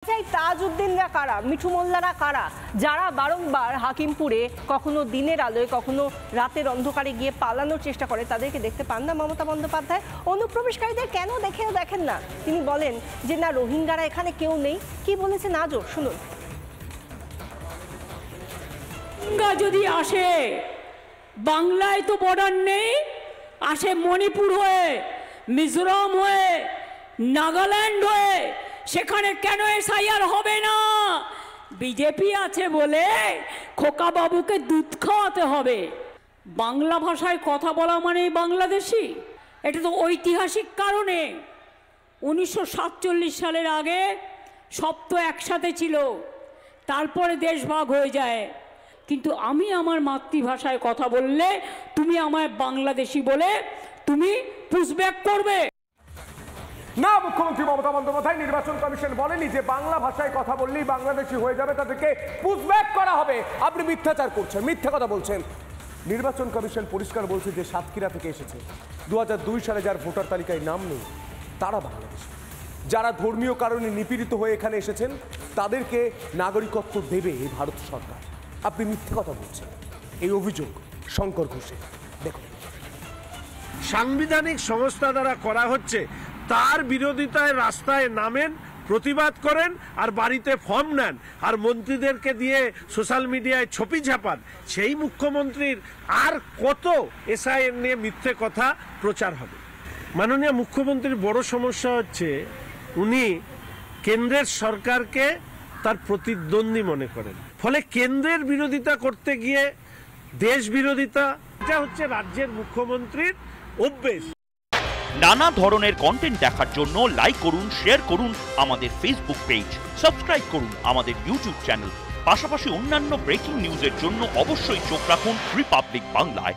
তাজউদ্দিনরা কারা, মিঠু মোল্লারা কারা, যারা বারংবার হাকিমপুরে কখনো দিনের আলোয় কখনো রাতের অন্ধকারে গিয়ে পালানোর চেষ্টা করে, তাদেরকে দেখতে পান না মমতা বন্দ্যোপাধ্যায়? অনুপ্রবেশকারীদের কেন দেখেন না? তিনি বলেন যে না, রোহিঙ্গারা এখানে কেউ নেই। কি বলেছেন আজও শুনুন। রোহিঙ্গা যদি আসে, বাংলায় তো বর্ডার নেই, আসে মণিপুর হয়ে, মিজোরাম হয়ে, নাগাল্যান্ড হয়ে, সেখানে কেন এসআইআর হবে না? বিজেপি আছে বলে খোকা বাবুকে দুধ খাওয়াতে হবে। বাংলা ভাষায় কথা বলা মানে বাংলাদেশি, এটা তো ঐতিহাসিক কারণে। 1947 সালের আগে সব তো একসাথে ছিল, তারপরে দেশ ভাগ হয়ে যায়। কিন্তু আমি আমার মাতৃভাষায় কথা বললে তুমি আমায় বাংলাদেশি বলে তুমি পুশব্যাক করবে না। মুখ্যমন্ত্রী মমতা বন্দ্যোপাধ্যায় নির্বাচন কমিশন বলেনি যে বাংলা ভাষায় কথা বললেই বাংলাদেশি হয়ে যাবে, তাদেরকে পুশব্যাক করা হবে। আপনি মিথ্যাচার করছেন, মিথ্যা কথা বলছেন। নির্বাচন কমিশন পরিষ্কার বলছে যে সাতক্ষীরা থেকে এসেছে, 2002 সালে যার ভোটার তালিকায় নাম নেই তারা বাংলাদেশি। যারা ধর্মীয় কারণে নিপীড়িত হয়ে এখানে এসেছেন তাদেরকে নাগরিকত্ব দেবে এই ভারত সরকার। আপনি মিথ্যে কথা বলছেন, এই অভিযোগ শঙ্কর ঘোষের। দেখুন, সাংবিধানিক সংস্থা দ্বারা করা হচ্ছে, তার বিরোধিতায় রাস্তায় নামেন, প্রতিবাদ করেন, আর বাড়িতে ফর্ম নেন, আর মন্ত্রীদেরকে দিয়ে সোশ্যাল মিডিয়ায় ছবি ছাপান। সেই মুখ্যমন্ত্রীর আর কত এসআইআর নিয়ে মিথ্যে কথা প্রচার হবে? মাননীয় মুখ্যমন্ত্রীর বড় সমস্যা হচ্ছে উনি কেন্দ্রের সরকারকে তার প্রতিদ্বন্দ্বী মনে করেন, ফলে কেন্দ্রের বিরোধিতা করতে গিয়ে দেশ বিরোধিতা, এটা হচ্ছে রাজ্যের মুখ্যমন্ত্রীর অভ্যেস। নানা ধরনের কন্টেন্ট দেখার জন্য লাইক করুন, শেয়ার করুন আমাদের ফেসবুক পেজ, সাবস্ক্রাইব করুন আমাদের ইউটিউব চ্যানেল। পাশাপাশি অন্যান্য ব্রেকিং নিউজের জন্য অবশ্যই চোখ রাখুন রিপাবলিক বাংলায়।